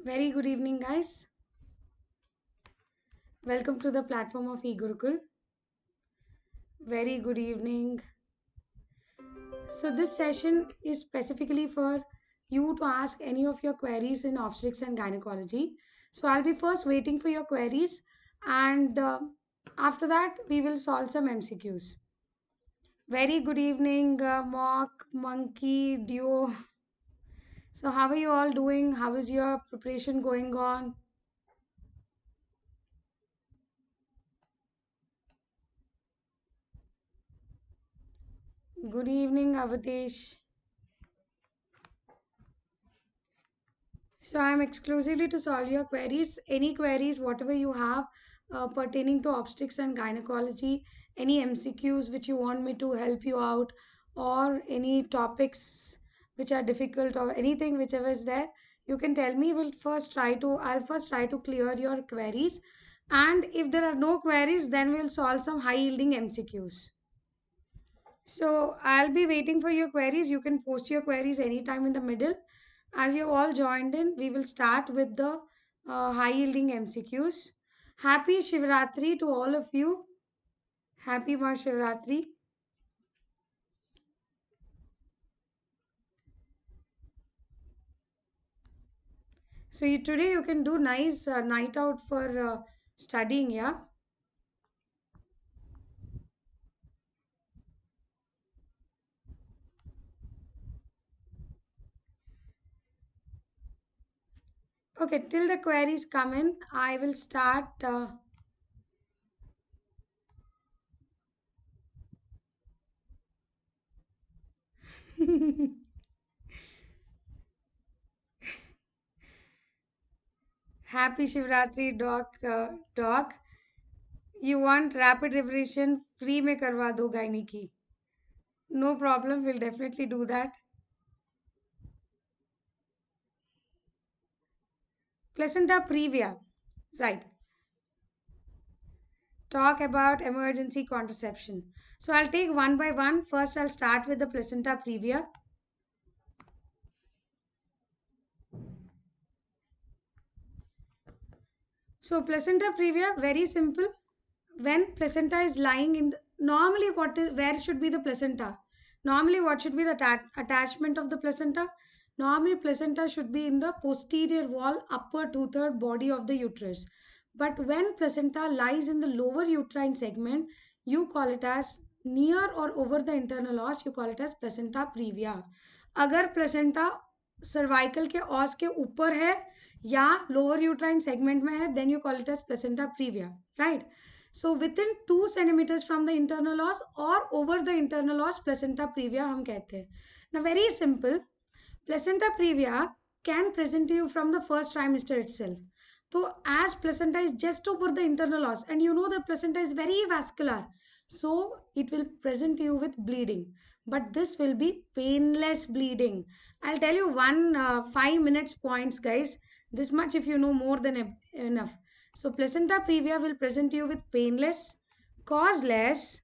Very good evening, guys. Welcome to the platform of Egurukul. Very good evening. So, this session is specifically for you to ask any of your queries in obstetrics and gynecology. So, I'll be first waiting for your queries, and after that, we will solve some MCQs. Very good evening, Mock, Monkey, Duo. So, how are you all doing? How is your preparation going on? Good evening, Avadesh. So I'm exclusively to solve your queries. Any queries, whatever you have pertaining to obstetrics and gynecology, any MCQs which you want me to help you out, or any topics which are difficult, or anything whichever is there, you can tell me. I'll first try to clear your queries. And if there are no queries, then we'll solve some high yielding MCQs. So I'll be waiting for your queries. You can post your queries anytime in the middle. As you all joined in, we will start with the high yielding MCQs. Happy Shivratri to all of you. Happy Mahashivratri. So today you can do nice night out for studying, yeah? Okay, till the queries come in, I will start. Happy Shivratri, doc. You want rapid revision? Free में करवा दो gynae की. No problem, we'll definitely do that. Placenta previa, right. Talk about emergency contraception. So I'll take one by one. First, I'll start with the placenta previa. So placenta previa, very simple. When placenta is lying in, normally where should be the placenta? Normally what should be the attachment of the placenta? Normally placenta should be in the posterior wall, upper two-third body of the uterus. But when placenta lies in the lower uterine segment, you call it as near or over the internal os, you call it as placenta previa. अगर placenta cervical के os के ऊपर है या lower uterine segment में है, then you call it as placenta previa, right? So within 2 centimeters from the internal os or over the internal os, placenta previa हम कहते हैं. Now very simple, placenta previa can present to you from the first trimester itself. So as placenta is just over the internal os, and you know the placenta is very vascular, so it will present to you with bleeding. But this will be painless bleeding. I'll tell you 5 minutes points, guys. This much if you know, more than enough. So placenta previa will present you with painless, causeless,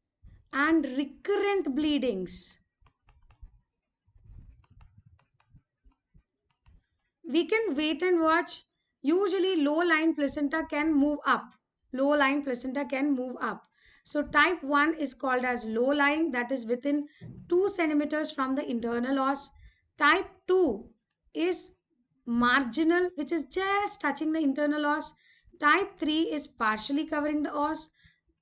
and recurrent bleedings. We can wait and watch. Usually low-lying placenta can move up. Low-lying placenta can move up. So type 1 is called as low-lying, that is within 2 centimeters from the internal os. Type 2 is marginal, which is just touching the internal os. Type 3 is partially covering the os.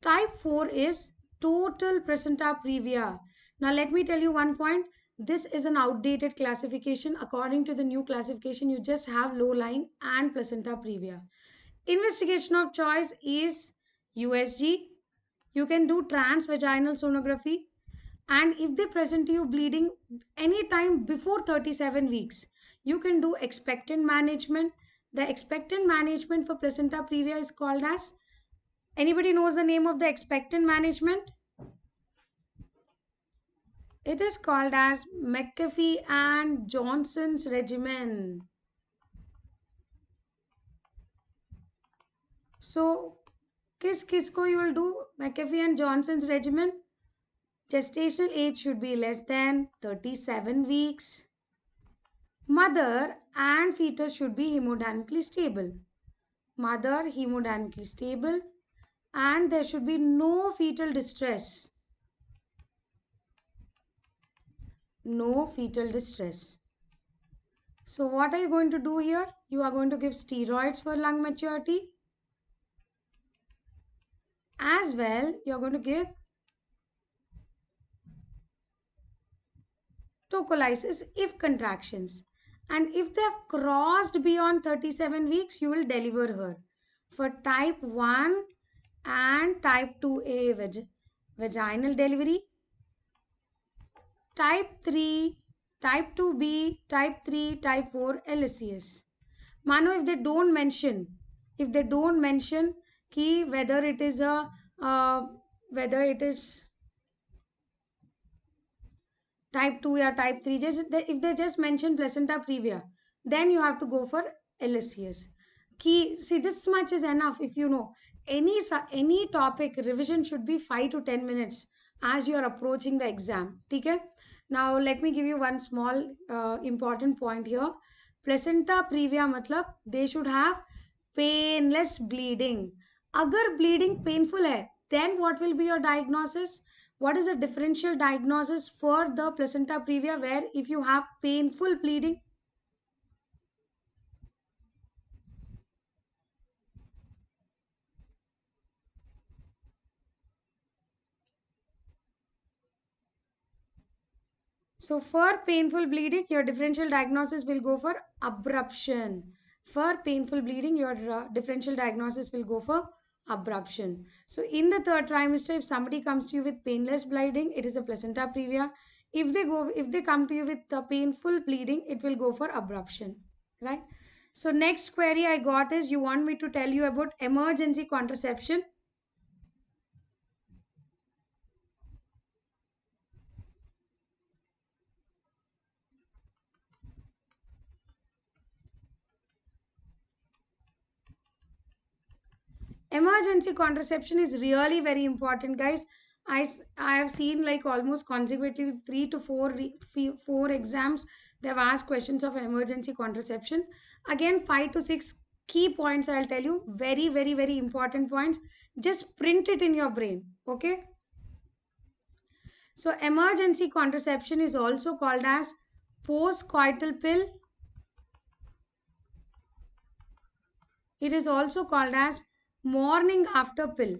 Type 4 is total placenta previa. Now let me tell you one point. This is an outdated classification. According to the new classification, you just have low-lying and placenta previa. Investigation of choice is USG. You can do transvaginal sonography. And if they present to you bleeding anytime before 37 weeks, you can do expectant management. The expectant management for placenta previa is called as, anybody knows the name of the expectant management? It is called as McAfee and Johnson's regimen. So, kisko you will do McAfee and Johnson's regimen? Gestational age should be less than 37 weeks. Mother and fetus should be hemodynamically stable. Mother hemodynamically stable, and there should be no fetal distress. No fetal distress. So what are you going to do here? You are going to give steroids for lung maturity. As well, you are going to give tocolysis if contractions. And if they have crossed beyond 37 weeks, you will deliver her. For type 1 and type 2A vaginal delivery, type 3, type 2B, type 3, type 4 LSCS. Mano, if they don't mention ki whether it is type 2 or type 3, if they just mention placenta previa, then you have to go for LSCS. See, this much is enough. If you know any topic, revision should be 5 to 10 minutes as you are approaching the exam. Okay? Now let me give you one small important point here. Placenta previa matlab they should have painless bleeding. Agar bleeding painful hai, then what will be your diagnosis? What is the differential diagnosis for the placenta previa where if you have painful bleeding? So for painful bleeding, your differential diagnosis will go for abruption. For painful bleeding, your differential diagnosis will go for abruption. So in the third trimester, if somebody comes to you with painless bleeding, it is a placenta previa. If they come to you with painful bleeding, it will go for abruption, right? So next query I got is, you want me to tell you about emergency contraception. Emergency contraception is really very important, guys. I have seen like almost consecutively 3 to 4 exams. They have asked questions of emergency contraception. Again, 5 to 6 key points I'll tell you. Very, very, very important points. Just print it in your brain. Okay. So emergency contraception is also called as post-coital pill. It is also called as morning after pill.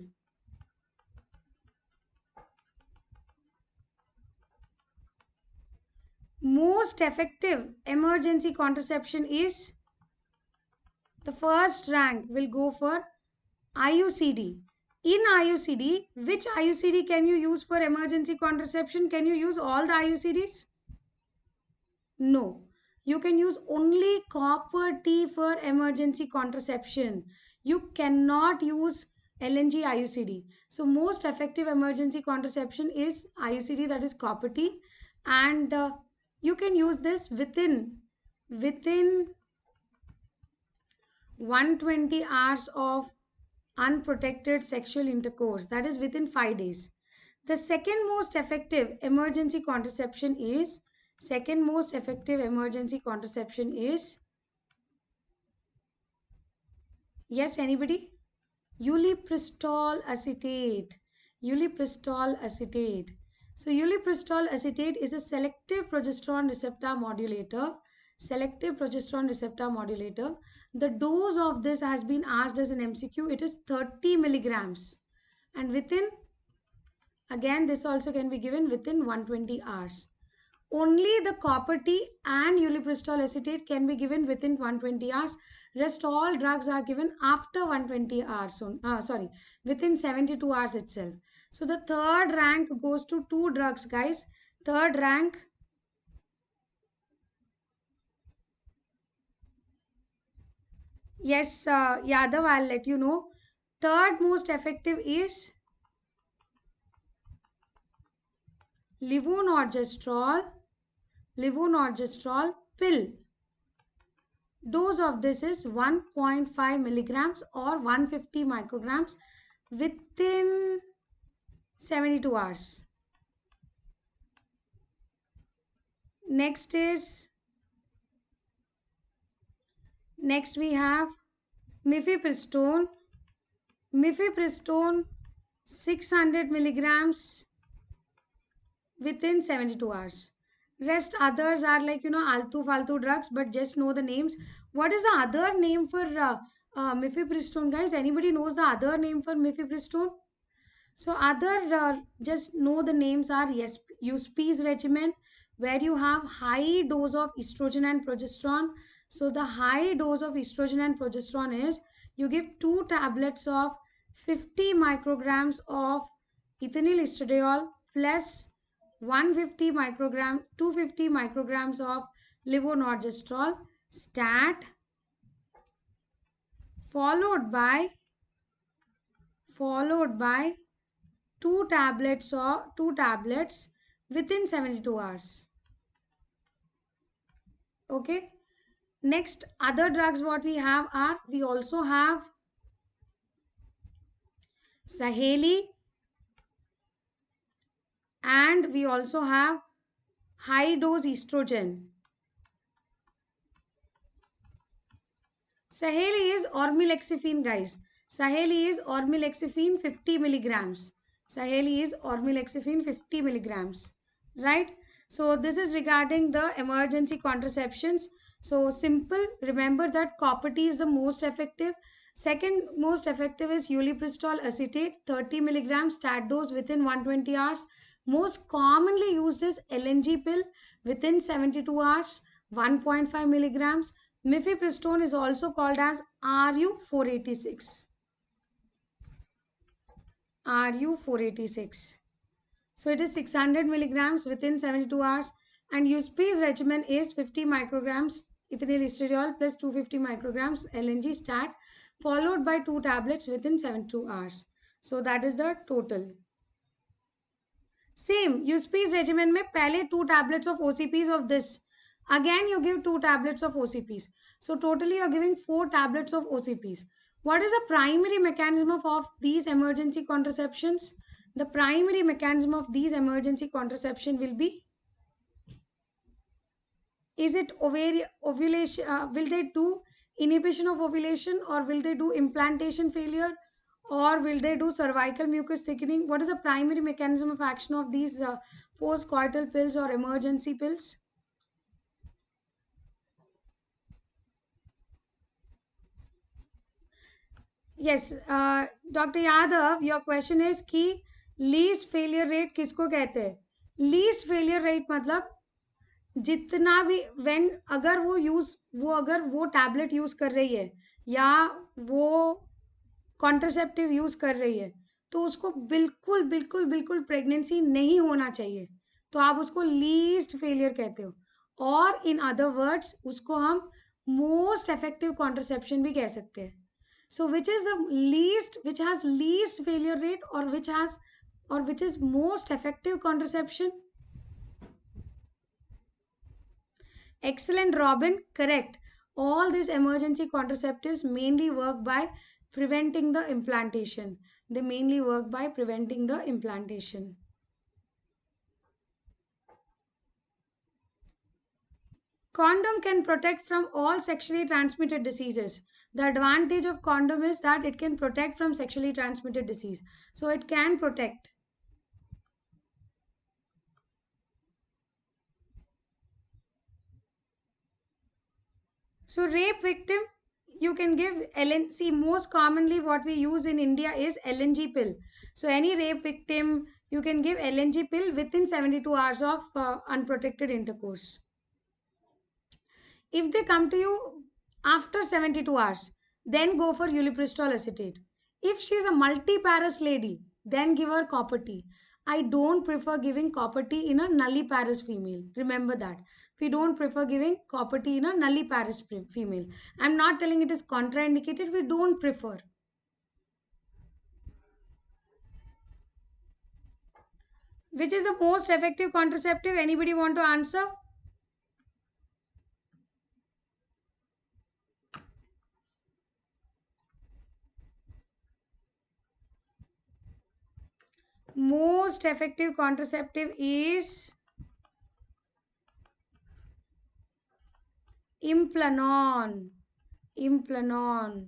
Most effective emergency contraception is, the first rank will go for IUCD. In IUCD, which IUCD can you use for emergency contraception? Can you use all the IUCDs? No. You can use only copper T for emergency contraception. You cannot use LNG IUCD. So most effective emergency contraception is IUCD, that is copper T, and you can use this within 120 hours of unprotected sexual intercourse, that is within 5 days. The second most effective emergency contraception is yes, anybody? Ulipristal acetate. So ulipristal acetate is a selective progesterone receptor modulator. The dose of this has been asked as an MCQ. It is 30 milligrams. And again, this also can be given within 120 hours. Only the copper T and ulipristal acetate can be given within 120 hours. Rest all drugs are given after 120 hours. Within 72 hours itself. So the third rank goes to 2 drugs, guys. Third rank. Yes, Yadav, I'll let you know. Third most effective is levonorgestrel pill. Dose of this is 1.5 milligrams or 150 micrograms within 72 hours. Next is Next we have mifepristone. Mifepristone 600 milligrams within 72 hours. Rest others are like, altu faltu drugs, but just know the names. What is the other name for mifepristone, guys? Anybody knows the other name for mifepristone? So other, just know the names are, yes, USP's regimen, where you have high dose of estrogen and progesterone. So the high dose of estrogen and progesterone is you give 2 tablets of 50 micrograms of ethinyl estradiol plus 250 micrograms of levonorgestrel stat, followed by 2 tablets within 72 hours. Okay. Next, other drugs what we have are, we also have Saheli, and we also have high dose estrogen. Saheli is ormelexifene, guys. Saheli is ormelexifene 50 milligrams. Saheli is ormelexifene 50 milligrams. Right? So this is regarding the emergency contraceptions. So simple. Remember that copper T is the most effective. Second most effective is ulipristal acetate 30 milligrams stat dose within 120 hours. Most commonly used is LNG pill within 72 hours 1.5 milligrams. Mifepristone is also called as RU486. RU486. So it is 600 milligrams within 72 hours, and USP's regimen is 50 micrograms ethinyl estradiol plus 250 micrograms LNG stat, followed by 2 tablets within 72 hours. So that is the total. Same USP's regimen में पहले 2 tablets of OCPs of this. Again you give 2 tablets of OCPs. So totally you are giving 4 tablets of OCPs. What is the primary mechanism of these emergency contraceptions? The primary mechanism of these emergency contraception will be, is it ovulation? Will they do inhibition of ovulation, or will they do implantation failure, or will they do cervical mucus thickening? What is the primary mechanism of action of these post-coital pills or emergency pills? Yes, Dr. Yadav, your question is कि least failure rate किसको कहते हैं? Least failure rate मतलब जितना भी अगर वो tablet use कर रही है या वो कॉन्ट्रासेप्टिव यूज कर रही है, तो उसको बिल्कुल बिल्कुल बिल्कुल प्रेगनेंसी नहीं होना चाहिए, तो आप उसको लीस्ट फेलियर कहते हो, और इन अदर वर्ड्स उसको हम मोस्ट इफेक्टिव कॉन्ट्रासेप्शन भी कह सकते हैं. So which is the least, which has least failure rate, or which is most effective contraception? Excellent, Robin. Correct. All these emergency contraceptives mainly work by preventing the implantation. They mainly work by preventing the implantation. Condom can protect from all sexually transmitted diseases. The advantage of condom is that it can protect from sexually transmitted disease. So it can protect. So rape victim, you can give LNC. Most commonly what we use in India is LNG pill. So any rape victim, you can give LNG pill within 72 hours of unprotected intercourse. If they come to you after 72 hours, then go for ulipristal acetate. If she is a multiparous lady, then give her copper T. I don't prefer giving copper T in a nulliparous female. Remember that. We don't prefer giving copper T in a nulliparous female. I'm not telling it is contraindicated. We don't prefer. Which is the most effective contraceptive? Anybody want to answer? Most effective contraceptive is Implanon. Implanon.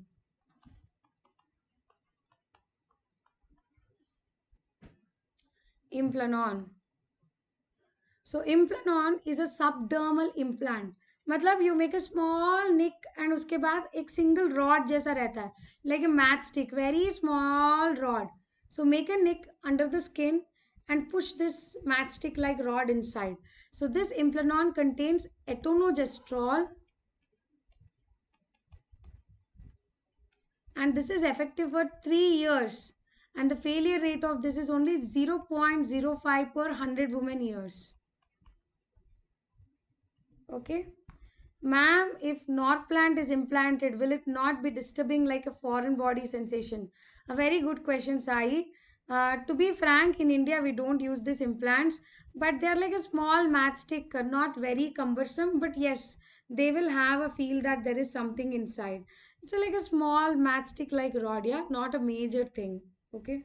Implanon. So implanon is a subdermal implant. मतलब you make a small nick and उसके बाद एक single rod जैसा रहता है, like a matchstick, very small rod. So make a nick under the skin and push this matchstick like rod inside. So this implanon contains etonogestrel, and this is effective for 3 years. And the failure rate of this is only 0.05 per 100 women years. Okay. Ma'am, if Norplant is implanted, will it not be disturbing like a foreign body sensation? A very good question, Sai. To be frank, in India, we don't use these implants, but they're like a small matchstick, not very cumbersome, but yes, they will have a feel that there is something inside. It's like a small matchstick like rod, yeah, not a major thing. Okay.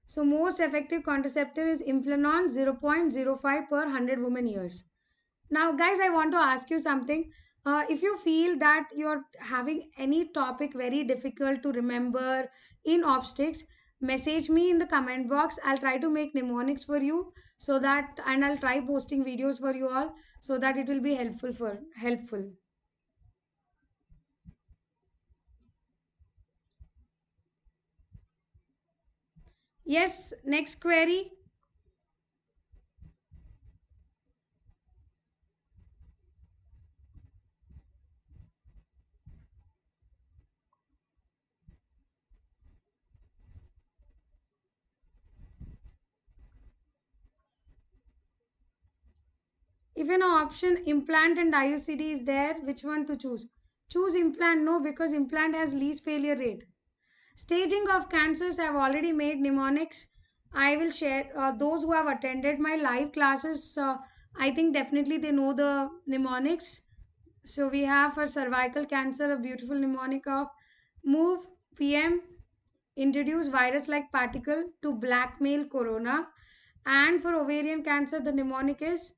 So most effective contraceptive is Implanon 0.05 per 100 women years. Now guys, I want to ask you something. If you feel that you're having any topic very difficult to remember in obstetrics, message me in the comment box. I'll try to make mnemonics for you so that, and I'll try posting videos for you all so that it will be helpful. Yes, next query. If an option implant and IUCD is there, which one to choose? Choose implant, no, because implant has least failure rate. Staging of cancers, I have already made mnemonics. I will share those who have attended my live classes. I think definitely they know the mnemonics. So we have for cervical cancer a beautiful mnemonic of move PM, introduce virus-like particle to blackmail corona. And for ovarian cancer, the mnemonic is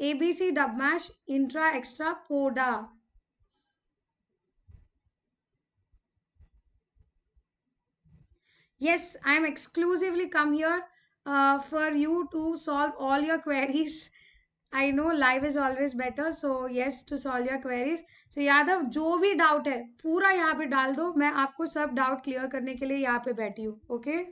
ABC dubmash intra extra poda. Yes, I am exclusively come here for you to solve all your queries. I know live is always better, so yes, to solve your queries. So Yadav जो भी doubt है पूरा यहाँ पे डाल दो, मैं आपको सब डाउट क्लियर करने के लिए यहाँ पे बैठी हूँ. Okay.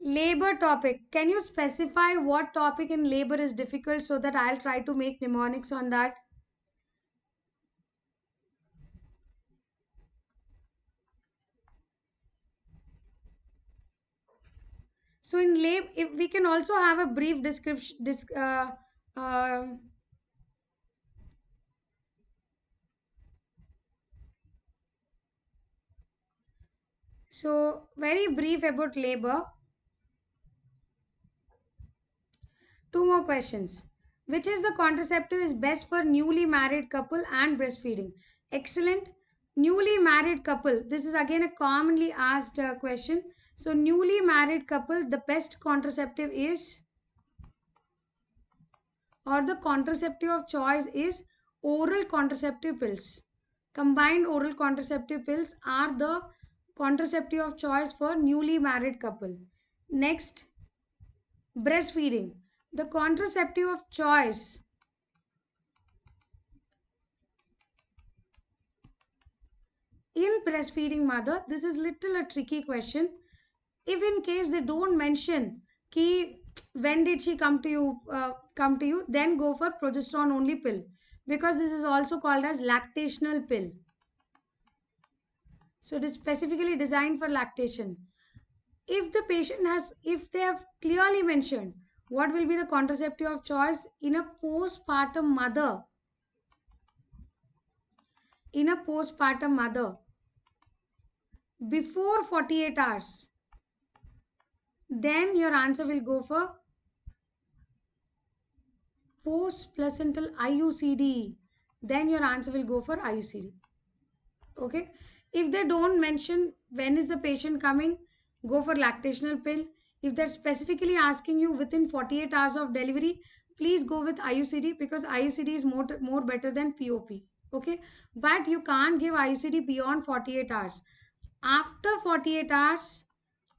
Labor topic. Can you specify what topic in labor is difficult so that I'll try to make mnemonics on that? So in lab, if we can also have a brief description. So very brief about labor. 2 more questions. Which is the contraceptive is best for newly married couple and breastfeeding? Excellent. Newly married couple. This is again a commonly asked question. So newly married couple, the best contraceptive is, or the contraceptive of choice is oral contraceptive pills. Combined oral contraceptive pills are the contraceptive of choice for newly married couple. Next, breastfeeding. The contraceptive of choice in breastfeeding mother, this is little a tricky question. If in case they don't mention ki when did she come to you, then go for progesterone only pill, because this is also called as lactational pill. So it is specifically designed for lactation. If the patient has, if they have clearly mentioned what will be the contraceptive of choice in a postpartum mother, before 48 hours, then your answer will go for post-placental IUCD. Then your answer will go for IUCD. Okay. If they don't mention when is the patient coming, go for lactational pill. If they're specifically asking you within 48 hours of delivery, please go with IUCD, because IUCD is more better than POP. Okay, but you can't give IUCD beyond 48 hours. After 48 hours,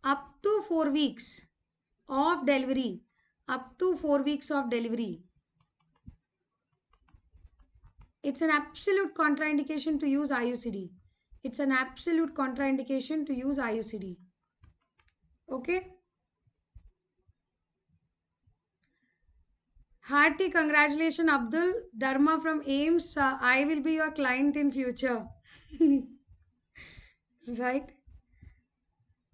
up to 4 weeks of delivery, up to 4 weeks of delivery, it's an absolute contraindication to use IUCD. It's an absolute contraindication to use IUCD. Okay. Hearty congratulations, Abdul. Dharma from AIMS. I will be your client in future. Right.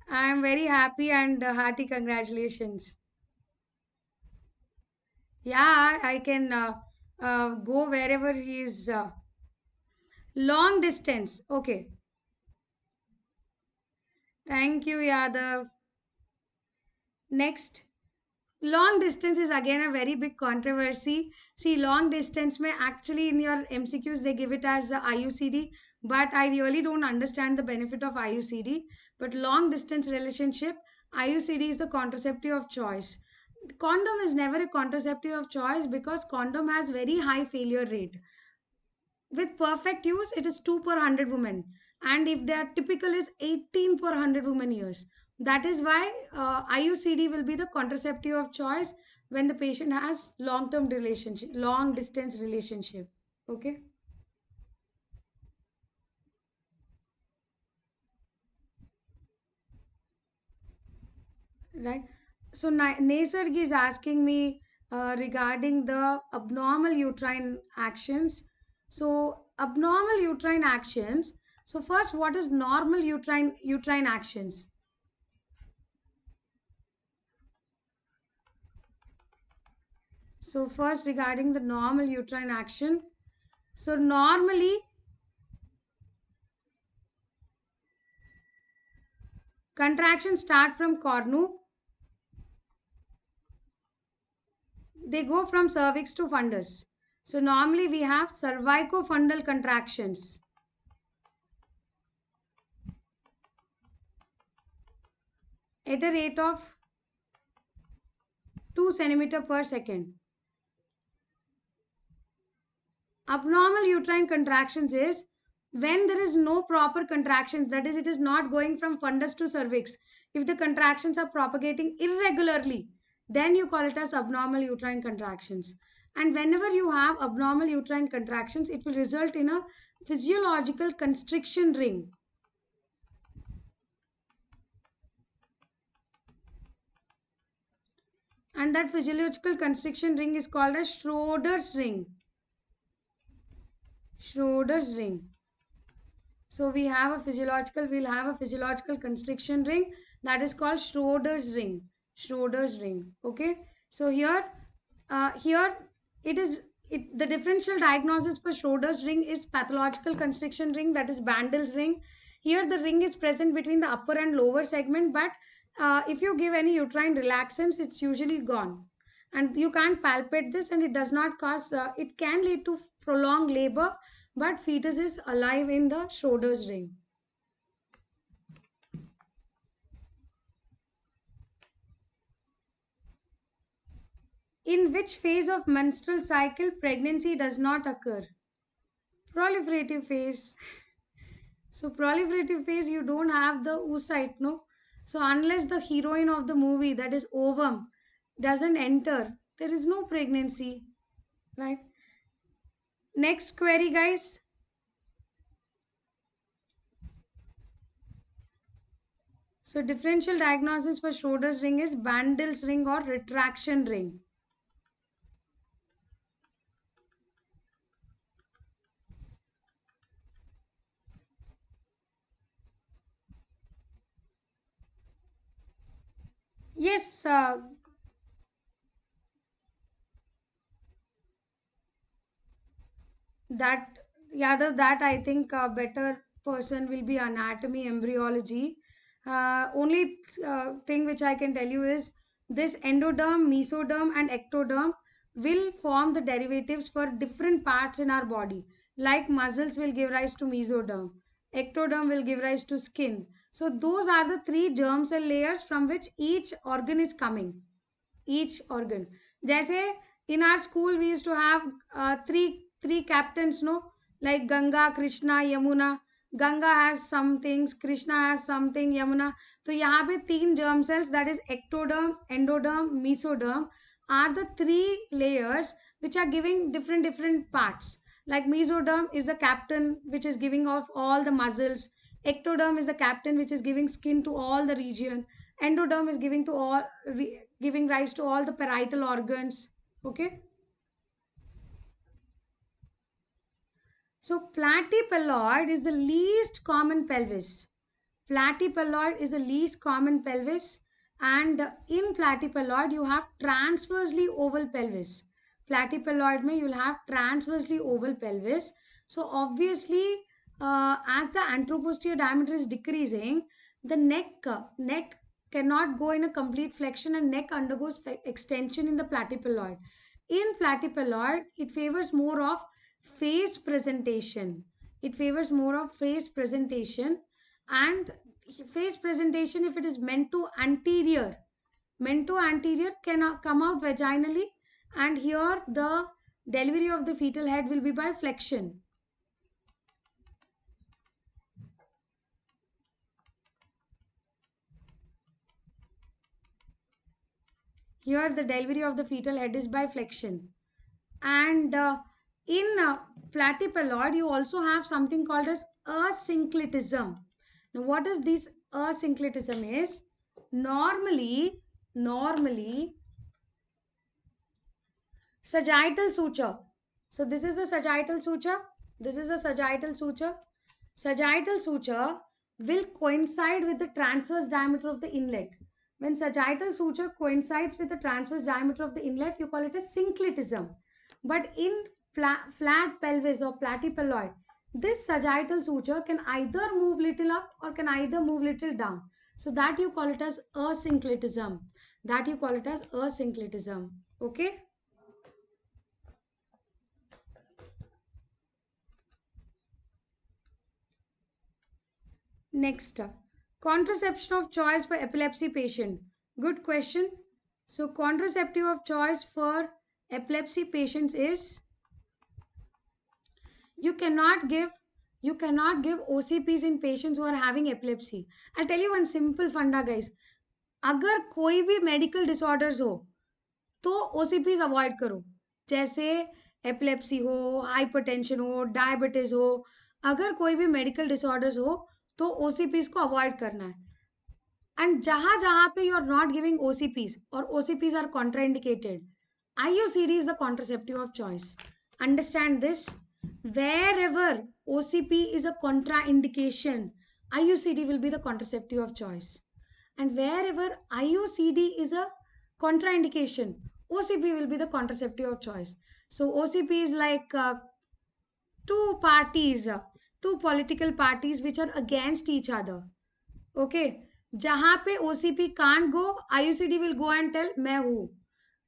I am very happy, and hearty congratulations. Yeah, I can go wherever he is. Long distance. Okay. Thank you, Yadav. Next. Long distance is again a very big controversy. See, long distance may actually in your MCQs they give it as IUCD, but I really don't understand the benefit of IUCD. But long distance relationship, IUCD is the contraceptive of choice. Condom is never a contraceptive of choice because condom has very high failure rate. With perfect use, it is 2 per 100 women, and if they are typical is 18 per 100 women years. That is why IUCD will be the contraceptive of choice when the patient has long-term relationship, long-distance relationship. Okay. Right. So Nesarg is asking me regarding the abnormal uterine actions. So abnormal uterine actions. So first, what is normal uterine actions? So first, regarding the normal uterine action. So normally contractions start from cornu. They go from cervix to fundus. So normally we have cervicofundal contractions. At a rate of 2 cm per second. Abnormal uterine contractions is when there is no proper contractions, that is, it is not going from fundus to cervix. If the contractions are propagating irregularly, then you call it as abnormal uterine contractions. And whenever you have abnormal uterine contractions, it will result in a physiological constriction ring. And that physiological constriction ring is called as Schroeder's ring. Schroeder's ring. So we'll have a physiological constriction ring that is called Schroeder's ring. Schroeder's ring. Okay. So here the differential diagnosis for Schroeder's ring is pathological constriction ring, that is Bandel's ring. Here the ring is present between the upper and lower segment, but if you give any uterine relaxants, it's usually gone. And you can't palpate this, and it does not cause, it can lead to prolonged labor, but fetus is alive in the Schroeder's ring. In which phase of menstrual cycle pregnancy does not occur? Proliferative phase. So proliferative phase, you don't have the oocyte, no? So unless the heroine of the movie, that is ovum, doesn't enter, there is no pregnancy, right? Next query, guys. So differential diagnosis for Schroeder's ring is Bandel's ring or retraction ring. Yes, that I think a better person will be anatomy, embryology. Only thing which I can tell you is this endoderm, mesoderm and ectoderm will form the derivatives for different parts in our body. Like muscles will give rise to mesoderm, ectoderm will give rise to skin. So those are the 3 germ cell layers from which each organ is coming. Each organ. जैसे In our school we used to have three captains, no, like Ganga, Krishna, Yamuna. Ganga has some things, Krishna has something, Yamuna. So यहाँ पे तीन germ cells, that is ectoderm, endoderm, mesoderm, are the three layers which are giving different parts. Like mesoderm is the captain which is giving off all the muscles. Ectoderm is the captain which is giving skin to all the region. Endoderm is giving to all giving rise to all the parietal organs. Okay. So platypelloid is the least common pelvis. Platypelloid is the least common pelvis, and in platypelloid you have transversely oval pelvis. Platypelloid mein you will have transversely oval pelvis. So obviously, as the anteroposterior diameter is decreasing, the neck cannot go in a complete flexion, and neck undergoes extension in the platypelloid. In platypelloid, it favors more of face presentation. It favors more of face presentation, and face presentation, if it is meant to anterior can come out vaginally, and here the delivery of the fetal head will be by flexion. Here the delivery of the fetal head is by flexion. And in platypelloid you also have something called as asynclitism. Now what is this asynclitism is? Normally sagittal suture. So this is the sagittal suture. This is the sagittal suture. Sagittal suture will coincide with the transverse diameter of the inlet. When sagittal suture coincides with the transverse diameter of the inlet, you call it a synclitism. But in flat pelvis or platypelloid, this sagittal suture can either move little up or can either move little down. So that you call it as asynclitism. That you call it as asynclitism. Okay. Next, contraception of choice for epilepsy patient. Good question. So contraceptive of choice for epilepsy patients is, you cannot give OCPs in patients who are having epilepsy. I'll tell you one simple funda, guys. अगर कोई भी medical disorders हो तो OCPs avoid करो. जैसे epilepsy हो, hypertension हो, diabetes हो, अगर कोई भी medical disorders हो तो OCPs को avoid करना है. And जहां पे you are not giving OCPs or OCPs are contraindicated, IUCD is the contraceptive of choice. Understand this. Wherever OCP is a contraindication, IUCD will be the contraceptive of choice. And wherever IUCD is a contraindication, OCP will be the contraceptive of choice. So OCP is like two political parties which are against each other. Okay. जहां पे OCP can't go, IUCD will go and tell मैं हूँ.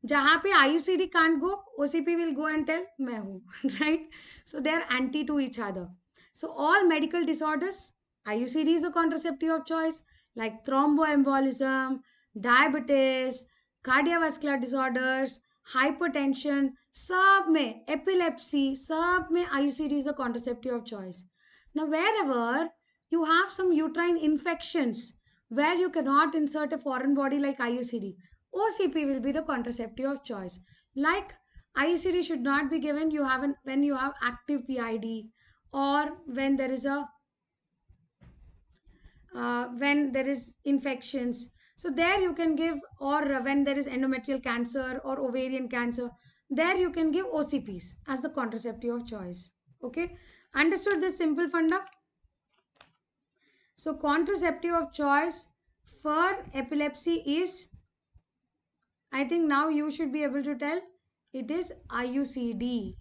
जहां पे IUCD can't go, OCP will go and tell मैं हूँ. Right? So they are anti to each other. So all medical disorders, IUCD is a contraceptive of choice, like thromboembolism, diabetes, cardiovascular disorders, hypertension, सब में, epilepsy, सब में IUCD is a contraceptive of choice. Now wherever you have some uterine infections where you cannot insert a foreign body like IUCD, OCP will be the contraceptive of choice. Like IUCD should not be given when you have active PID, or when there is infections. So there you can give, or when there is endometrial cancer or ovarian cancer, there you can give OCPs as the contraceptive of choice. Okay, understood this simple funda? So contraceptive of choice for epilepsy is, I think now you should be able to tell, it is IUCD.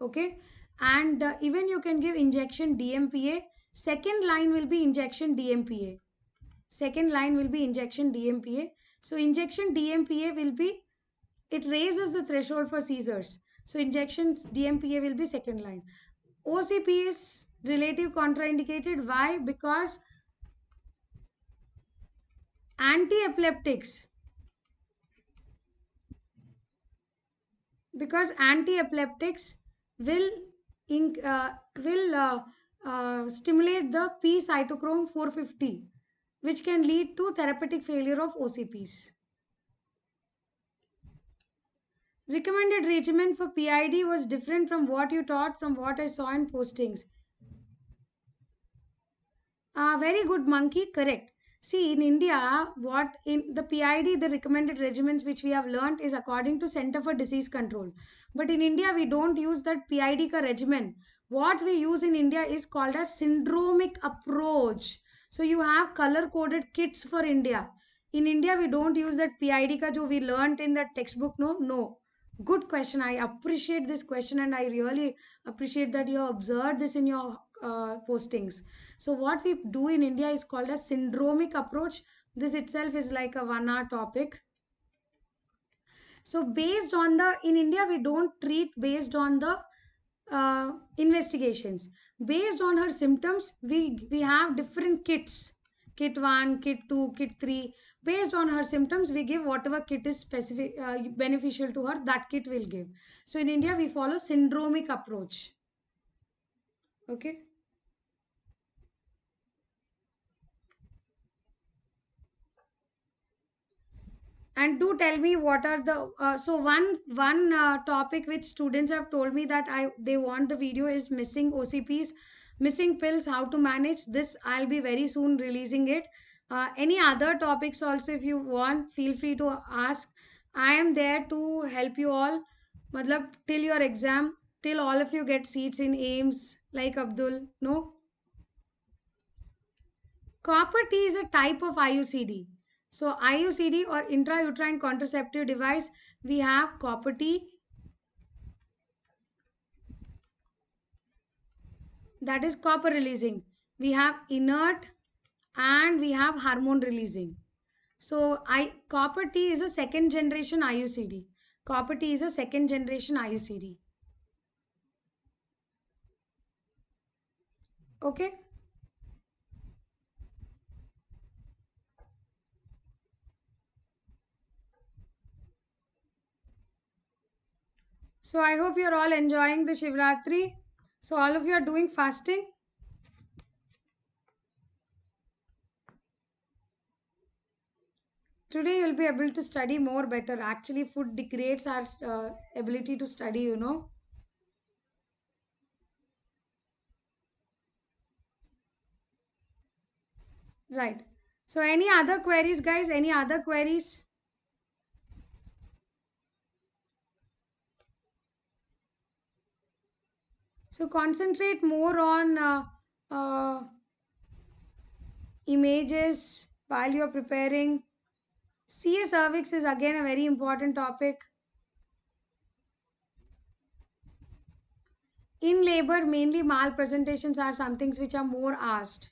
Okay. And even you can give injection DMPA. Second line will be injection DMPA. So injection DMPA will be, it raises the threshold for seizures. So injection DMPA will be second line. OCP is relative contraindicated. Why? Because anti-epileptics because anti-epileptics will inc- will stimulate the P cytochrome 450, which can lead to therapeutic failure of OCPs. Recommended regimen for PID was different from what you taught, from what I saw in postings. Very good, monkey. Correct. See, in India, what in the PID, the recommended regimens which we have learnt is according to Center for Disease Control. But in India, we don't use that PID ka regimen. What we use in India is called a syndromic approach. So you have color-coded kits for India. In India, we don't use that PID ka jo we learnt in that textbook. No, no. Good question. I appreciate this question, and I really appreciate that you observed this in your postings. So what we do in India is called a syndromic approach. This itself is like a 1 hour topic. So based on in India, we don't treat based on the investigations. Based on her symptoms, we have different kits. Kit 1, Kit 2, Kit 3. Based on her symptoms, we give whatever kit is specific, beneficial to her, that kit will give. So in India, we follow syndromic approach. Okay. And do tell me what are the so one topic which students have told me that they want the video is missing OCPs, missing pills, how to manage this. I'll be very soon releasing it. Any other topics also, if you want, feel free to ask. I am there to help you all. Matlab, till your exam, till all of you get seats in AIMS, like Abdul. No? Copper T is a type of IUCD. So IUCD or intrauterine contraceptive device, we have copper T, that is copper releasing. We have inert and we have hormone releasing. So copper T is a second generation IUCD. Copper T is a second generation IUCD. Okay. So I hope you're all enjoying the Shivratri. So all of you are doing fasting. Today you'll be able to study more better. Actually, food degrades our ability to study, you know. Right. So any other queries, guys? Any other queries? So concentrate more on images while you're preparing. CA cervix is again a very important topic. In labor, mainly malpresentations are some things which are more asked.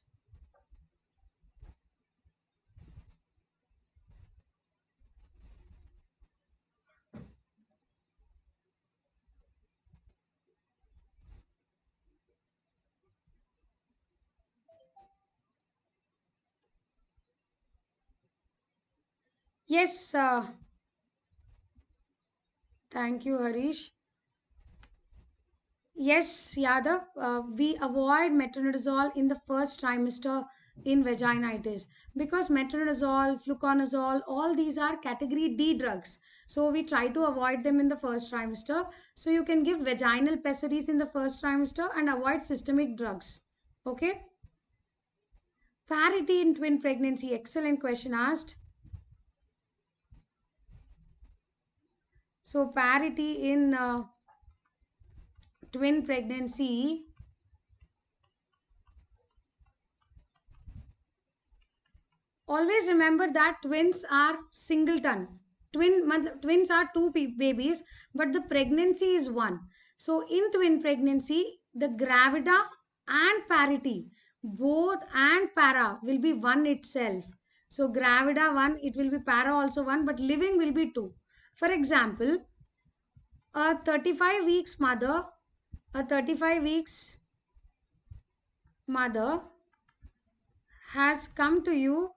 Yes, thank you, Harish. Yes, Yadav, we avoid metronidazole in the first trimester in vaginitis because metronidazole, fluconazole, all these are category D drugs. So we try to avoid them in the first trimester. So you can give vaginal pessaries in the first trimester and avoid systemic drugs. Okay. Parity in twin pregnancy. Excellent question asked. So parity in twin pregnancy. Always remember that twins are singleton. Twins are two babies, but the pregnancy is one. So in twin pregnancy, the gravida and parity, both and para will be one itself. So gravida one, it will be para also one, but living will be two. For example, a 35 weeks mother, a 35 weeks mother has come to you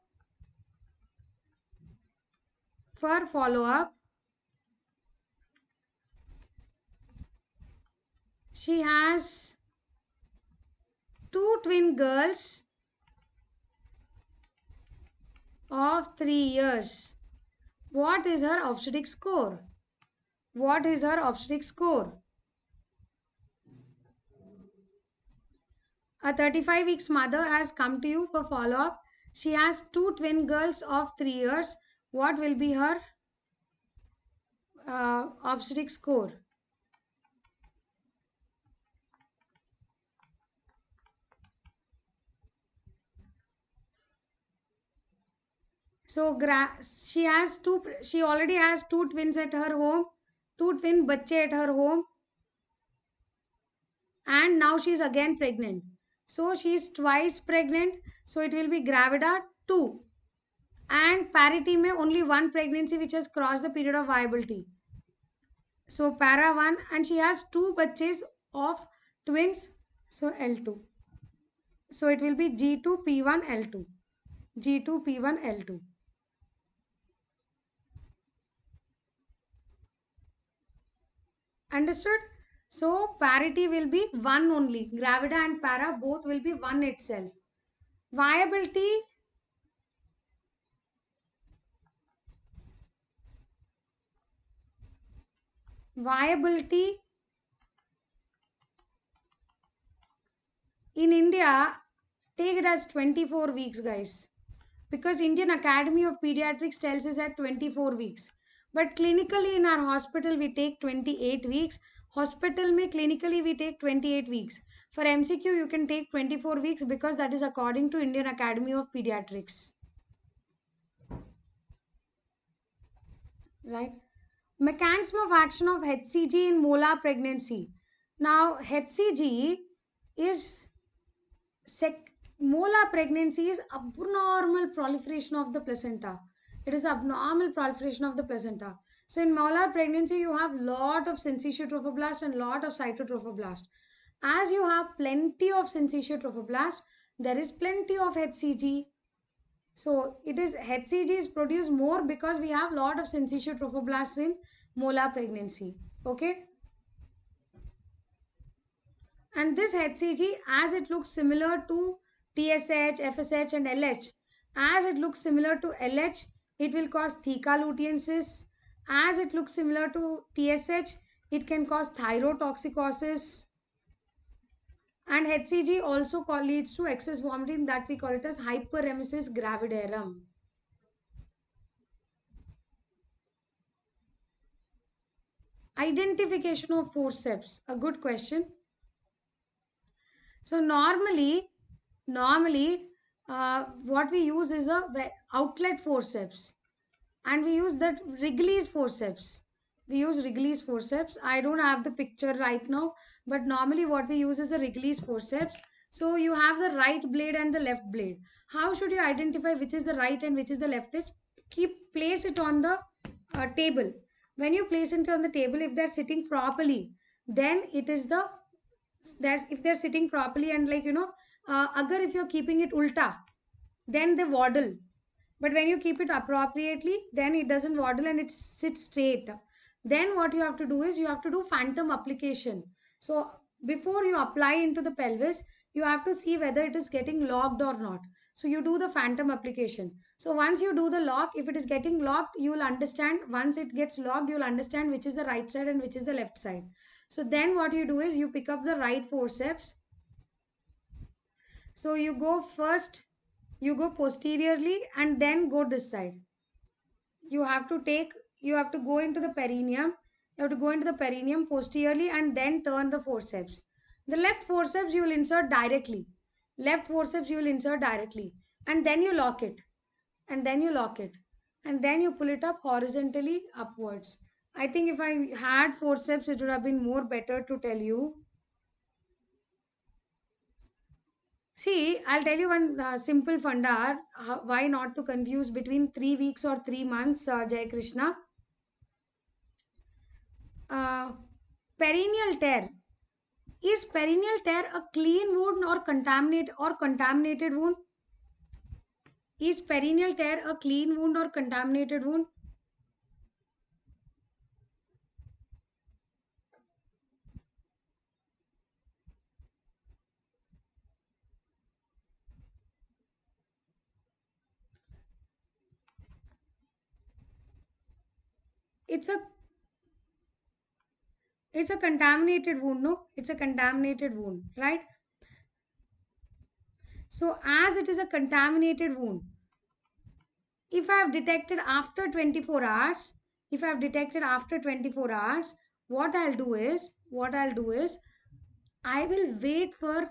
for follow-up She has two twin girls of 3 years. What is her obstetric score? What is her obstetric score? A 35 weeks mother has come to you for follow-up. She has two twin girls of 3 years. What will be her obstetric score? So she already has two twins at her home, two twin bacche at her home, and now she is again pregnant. So she is twice pregnant. So it will be gravida 2. And parity may only one pregnancy which has crossed the period of viability. So para 1, and she has two bacches of twins. So L2. So it will be G2 P1 L2. G2 P1 L2. Understood? So parity will be 1 only. Gravida and para both will be 1 itself. Viability. Viability in India, take it as 24 weeks, guys. Because Indian Academy of Pediatrics tells us at 24 weeks. But clinically in our hospital, we take 28 weeks. Hospital mein clinically we take 28 weeks. For MCQ, you can take 24 weeks because that is according to Indian Academy of Pediatrics. Right? Mechanism of action of HCG in molar pregnancy. Now, HCG is molar pregnancy is abnormal proliferation of the placenta. It is abnormal proliferation of the placenta. So in molar pregnancy, you have lot of syncytial trophoblast and lot of cytotrophoblast. As you have plenty of syncytial trophoblast, there is plenty of HCG. So it is HCG is produced more because we have lot of syncytial trophoblasts in molar pregnancy. Okay. And this HCG, as it looks similar to TSH, FSH and LH, as it looks similar to LH, it will cause theca lutein cysts. As it looks similar to TSH, it can cause thyrotoxicosis. And HCG also leads to excess vomiting, that we call it as hyperemesis gravidarum. Identification of forceps, a good question. So normally what we use is a outlet forceps, and we use that Wrigley's forceps. We use Wrigley's forceps. I don't have the picture right now, but normally what we use is a Wrigley's forceps. So you have the right blade and the left blade. How should you identify which is the right and which is the left? Is place it on the table. When you place it on the table, if they're sitting properly, then it is the if they're sitting properly, and like agar if you're keeping it ulta, then they waddle. But when you keep it appropriately, then it doesn't waddle and it sits straight. Then what you have to do is you have to do phantom application. So before you apply into the pelvis, you have to see whether it is getting locked or not. So you do the phantom application. So once you do the lock, if it is getting locked, you will understand. Once it gets locked, you will understand which is the right side and which is the left side. So then what you do is you pick up the right forceps. So you go first, you go posteriorly and then go this side. You have to go into the perineum. You have to go into the perineum posteriorly and then turn the forceps. The left forceps you will insert directly. Left forceps you will insert directly. And then you lock it. And then you lock it. And then you pull it up horizontally upwards. I think if I had forceps, it would have been more better to tell you. See, I'll tell you one simple funda. Why not to confuse between 3 weeks or 3 months, Jai Krishna. Perineal tear. Is perineal tear a clean wound or contaminated wound? Is perineal tear a clean wound or contaminated wound? it's a contaminated wound, no? It's a contaminated wound, right? So as it is a contaminated wound, if I have detected after 24 hours, what I'll do is I will wait for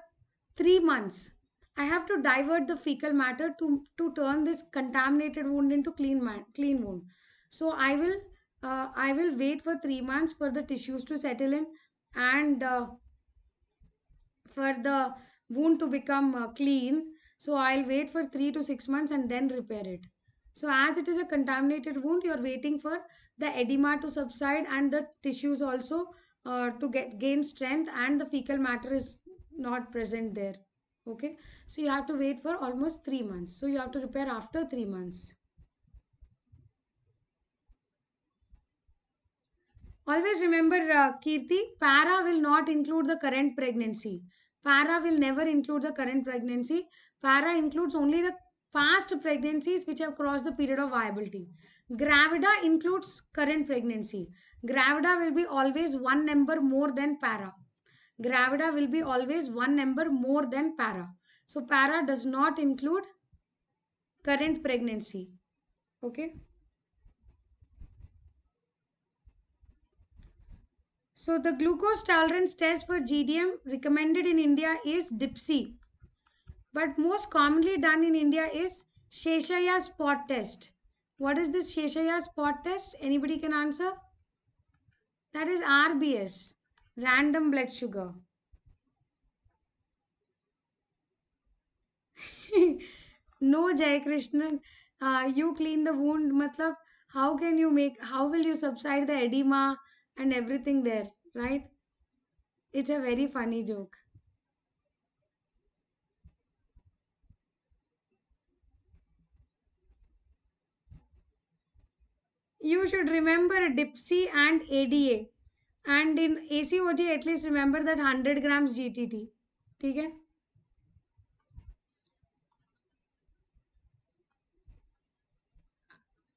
3 months. I have to divert the fecal matter to turn this contaminated wound into clean wound. So I will wait for 3 months for the tissues to settle in and for the wound to become clean. So I'll wait for 3 to 6 months and then repair it. So as it is a contaminated wound, you're waiting for the edema to subside and the tissues also to gain strength, and the fecal matter is not present there. Okay, so you have to wait for almost 3 months. So you have to repair after 3 months. Always remember, Kirti, para will not include the current pregnancy. Para will never include the current pregnancy. Para includes only the past pregnancies which have crossed the period of viability. Gravida includes current pregnancy. Gravida will be always one number more than para. Gravida will be always one number more than para. So para does not include current pregnancy. Okay. So the glucose tolerance test for GDM recommended in India is DIPSI. But most commonly done in India is Sheshaya spot test. What is this Sheshaya spot test? Anybody can answer? That is RBS, random blood sugar. No, Jai Krishnan, you clean the wound. Matlab, how will you subside the edema and everything there, right? It's a very funny joke. You should remember DIPSI and ADA. And in ACOG, at least remember that 100 grams GTT. Okay?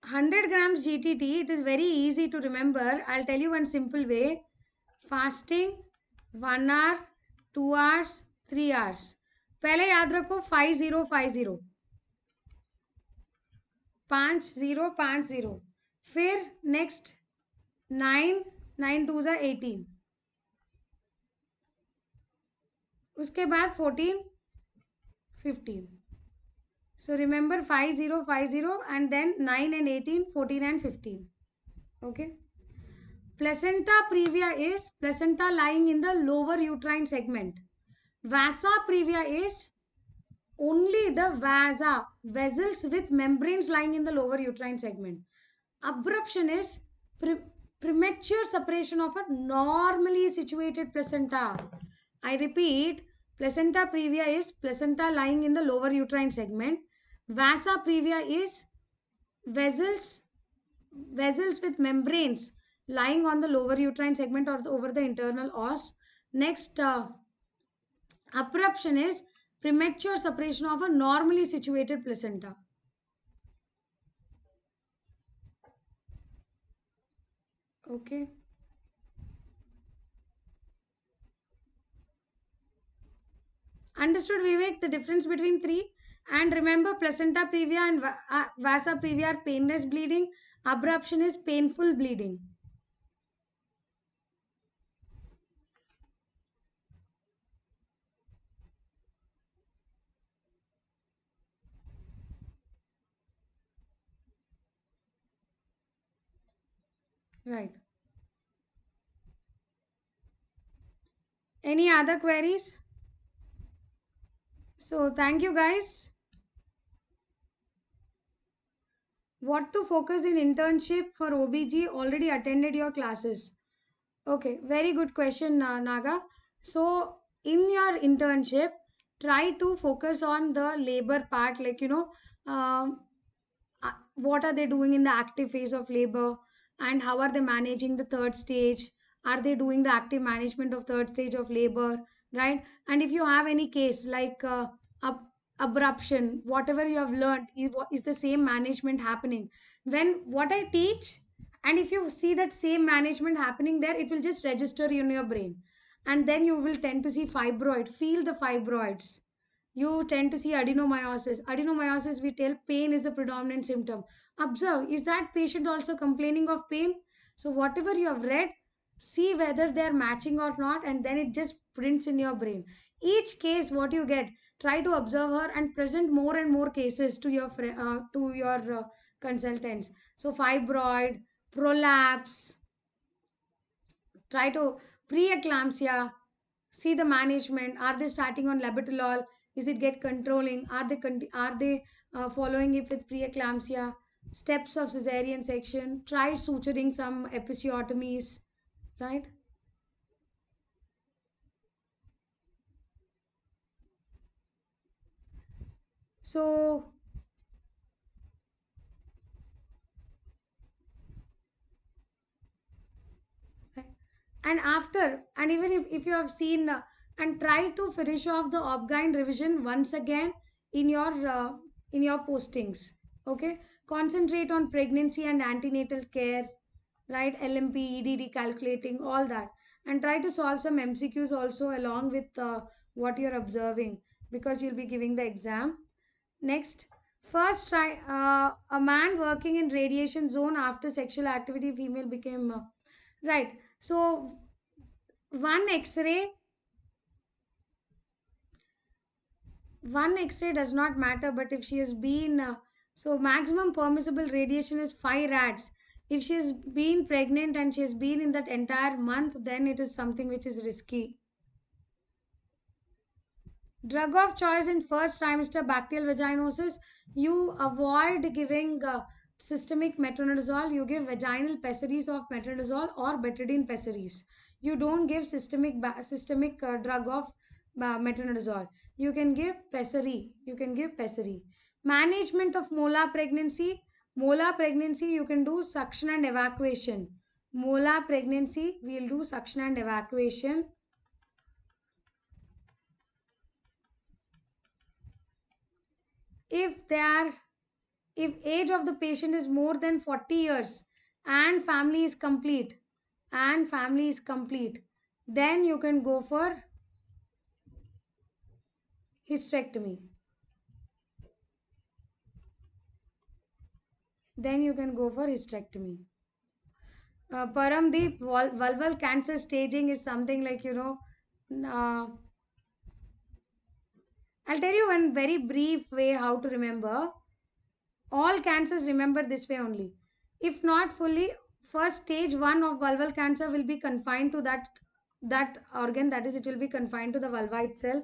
100 grams GTT, it is very easy to remember. I'll tell you one simple way. Fasting, 1 hour, 2 hours, 3 hours. पहले याद रखो 5050. 5050. फिर next 9, 9 2 are 18. उसके बाद 14, 15. So remember 5050 and then 9 and 18, 14 and 15. Okay. Placenta previa is placenta lying in the lower uterine segment. Vasa previa is only the vasa, vessels with membranes lying in the lower uterine segment. Abruption is premature separation of a normally situated placenta. I repeat, placenta previa is placenta lying in the lower uterine segment. Vasa previa is vessels with membranes lying on the lower uterine segment or over the internal os. Next, abruption is premature separation of a normally situated placenta. Okay. Understood, Vivek, the difference between three? And remember, placenta previa and vasa previa are painless bleeding. Abruption is painful bleeding. Right. Any other queries? So thank you guys. What to focus in internship for OBG? Already attended your classes. Okay, very good question, Naga. So in your internship, try to focus on the labor part, like, what are they doing in the active phase of labor and how are they managing the third stage? Are they doing the active management of third stage of labor, right? And if you have any case like abruption, whatever you have learned is the same management happening. When what I teach And if you see that same management happening there, it will just register in your brain. And then you will tend to see fibroid, feel the fibroids. You tend to see adenomyosis. Adenomyosis, we tell pain is the predominant symptom. Observe, is that patient also complaining of pain? So whatever you have read, see whether they are matching or not, and then it just prints in your brain. Each case, what you get, try to observe her and present more and more cases to your consultants. So fibroid, prolapse, try to preeclampsia, see the management. Are they starting on labetalol? Is it get controlling? Are they following it with preeclampsia? Steps of cesarean section. Try suturing some episiotomies, right? So and after, and even if you have seen and try to finish off the obgyn revision once again in your postings. Okay, concentrate on pregnancy and antenatal care, right? LMP, EDD calculating, all that, and try to solve some MCQs also along with what you're observing, because you'll be giving the exam. Next, first try a man working in radiation zone after sexual activity, female became right. So one X-ray, one X-ray does not matter, but if she has been so maximum permissible radiation is 5 rads. If she has been pregnant and she has been in that entire month, then it is something which is risky. Drug of choice in first trimester bacterial vaginosis, you avoid giving systemic metronidazole. You give vaginal pessaries of metronidazole or betadine pessaries. You don't give systemic drug of metronidazole. You can give pessary. You can give pessary. Management of molar pregnancy. Molar pregnancy, you can do suction and evacuation. Molar pregnancy, we'll do suction and evacuation. If age of the patient is more than 40 years and family is complete, then you can go for hysterectomy. Paramdeep, vulval cancer staging is something like, I'll tell you one very brief way how to remember. All cancers remember this way only. If not fully, first stage 1 of vulval cancer will be confined to that organ, that is, it will be confined to the vulva itself.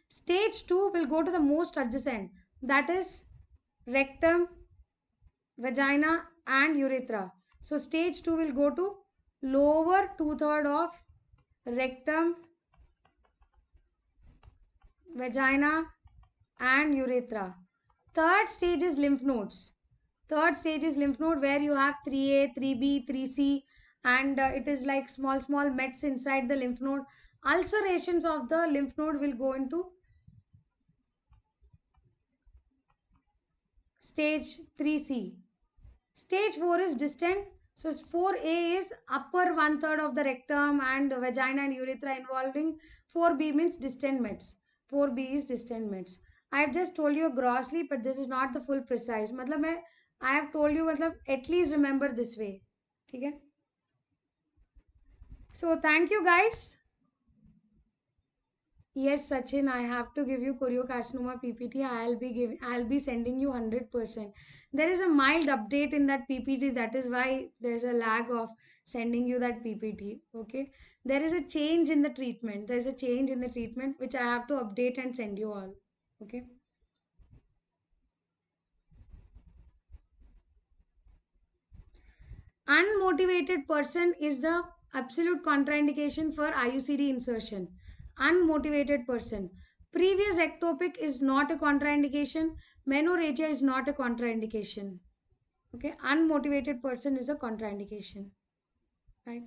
Stage 2 will go to the most adjacent, that is rectum, vagina and urethra. So stage 2 will go to lower 2/3 of rectum, vagina and urethra. Third stage is lymph nodes. Third stage is lymph node, where you have 3A, 3B, 3C, and it is like small mets inside the lymph node. Ulcerations of the lymph node will go into stage 3C. Stage 4 is distant. So 4A is upper 1/3 of the rectum and vagina and urethra involving. 4B means distant mets. 4B is distant mets. I have just told you grossly, but this is not the full precise. I have told you at least remember this way. Okay? So thank you guys. Yes, Sachin, I have to give you choriocarcinoma PPT. I'll be sending you 100%. There is a mild update in that PPT. That is why there's a lag of sending you that PPT. Okay. There is a change in the treatment. There's a change in the treatment which I have to update and send you all. Okay. Unmotivated person is the absolute contraindication for IUCD insertion. Unmotivated person. Previous ectopic is not a contraindication. Menorrhagia is not a contraindication. Okay, unmotivated person is a contraindication. Right.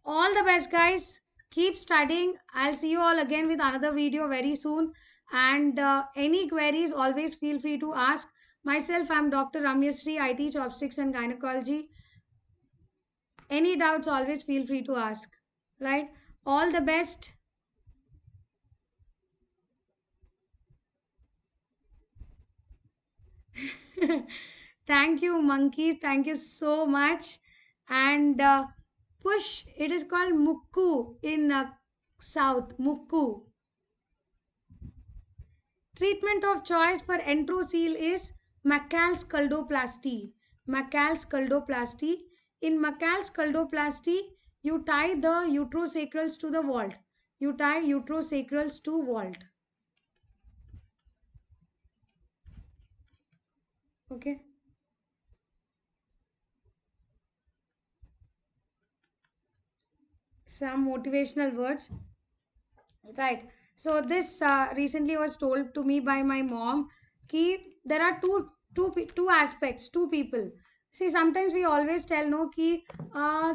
All the best, guys. Keep studying. I'll see you all again with another video very soon. And any queries, always feel free to ask. Myself, I'm Dr. Ramyasree. I teach obstetrics and gynecology. Any doubts, always feel free to ask. Right? All the best. Thank you, monkey. Thank you so much. And push, it is called mukku in south. Mukku. Treatment of choice for enteroceal is Macal's skuldoplasty. Macal's skuldoplasty. In Macal's skuldoplasty, you tie the uterosacrals to the vault. You tie uterosacrals to vault. Okay. Some motivational words. Right. So this recently was told to me by my mom. Ki there are two aspects, two people. See, sometimes we always tell no ki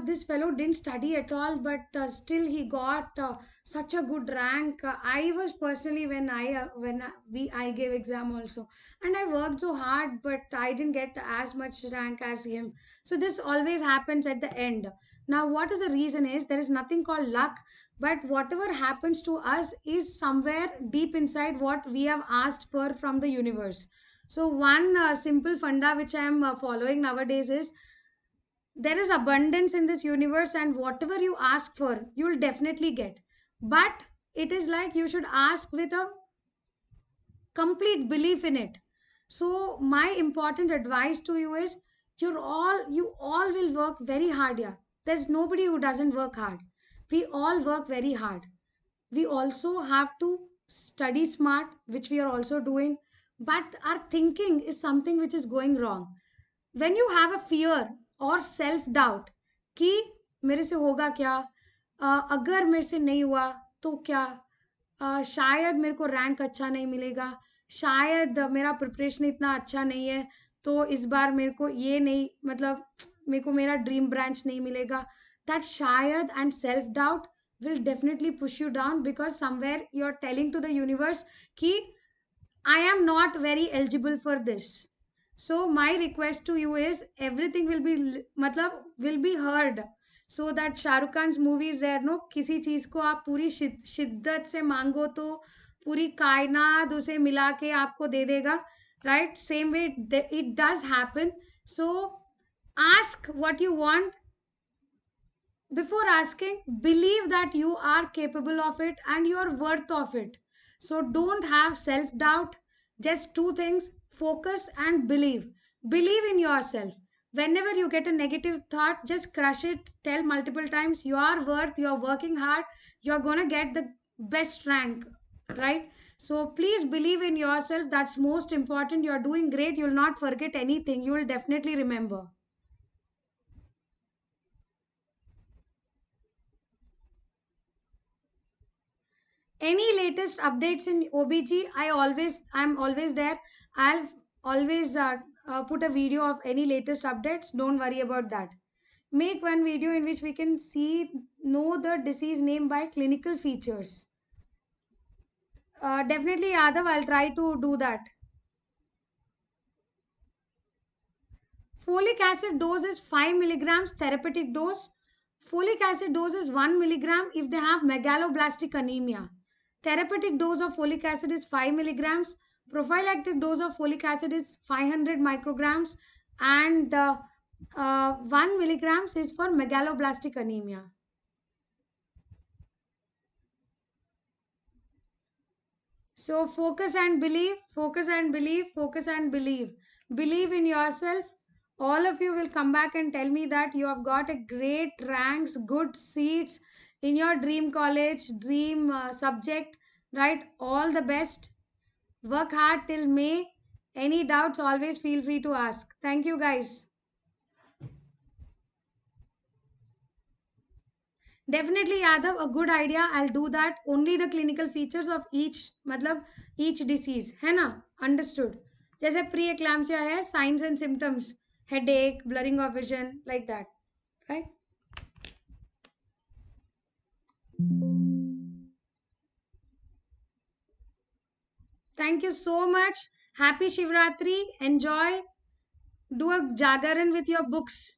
this fellow didn't study at all, but still he got such a good rank. I was personally I gave exam also, and I worked so hard, but I didn't get as much rank as him. So this always happens at the end. Now, what is the reason is there is nothing called luck, but whatever happens to us is somewhere deep inside what we have asked for from the universe. So one simple funda which I am following nowadays is there is abundance in this universe, and whatever you ask for you will definitely get, but it is like you should ask with a complete belief in it. So my important advice to you is you all will work very hard. Yeah, there's nobody who doesn't work hard. We all work very hard. We also have to study smart, which we are also doing, but our thinking is something which is going wrong. When you have a fear or self doubt कि मेरे से होगा क्या, अगर मेरे से नहीं हुआ तो क्या, शायद मेरे को रैंक अच्छा नहीं मिलेगा, शायद मेरा प्रिपरेशन इतना अच्छा नहीं है तो इस बार मेरे को ये नहीं, मतलब मेरे को मेरा ड्रीम ब्रांच नहीं मिलेगा. That shayad and self doubt will definitely push you down, because somewhere you're telling to the universe ki I am not very eligible for this. So my request to you is everything will be matlab will be heard. So that Shah Rukh Khan's movie is there, no, किसी चीज को आप पूरी शिद्दत से मांगो तो पूरी कायनात उसे मिला के आपको दे देगा. Right? Same way it does happen. So ask what you want. Before asking, believe that you are capable of it and you are worth of it. So don't have self doubt. Just two things: focus and believe. Believe in yourself. Whenever you get a negative thought, just crush it. Tell multiple times you are worth, you are working hard, you are going to get the best rank. Right? So please believe in yourself. That's most important. You are doing great. You will not forget anything. You will definitely remember. Any latest updates in OBG, I'm always there. I'll always put a video of any latest updates. Don't worry about that. Make one video in which we can know the disease name by clinical features. Definitely, Yadav, I'll try to do that. Folic acid dose is 5 milligrams therapeutic dose. Folic acid dose is 1 milligram if they have megaloblastic anemia. Therapeutic dose of folic acid is 5 milligrams. Prophylactic dose of folic acid is 500 micrograms. And 1 milligrams is for megaloblastic anemia. So focus and believe, focus and believe, focus and believe. Believe in yourself. All of you will come back and tell me that you have got a great ranks, good seats in your dream college, dream subject, right? All the best. Work hard till May. Any doubts, always feel free to ask. Thank you, guys. Definitely, Yadav, a good idea. I'll do that. Only the clinical features of each disease. है ना? Understood. जैसे pre-eclampsia है, signs and symptoms. Headache, blurring of vision, like that. Right? Thank you so much. Happy Shivratri. Enjoy. Do a jagaran with your books.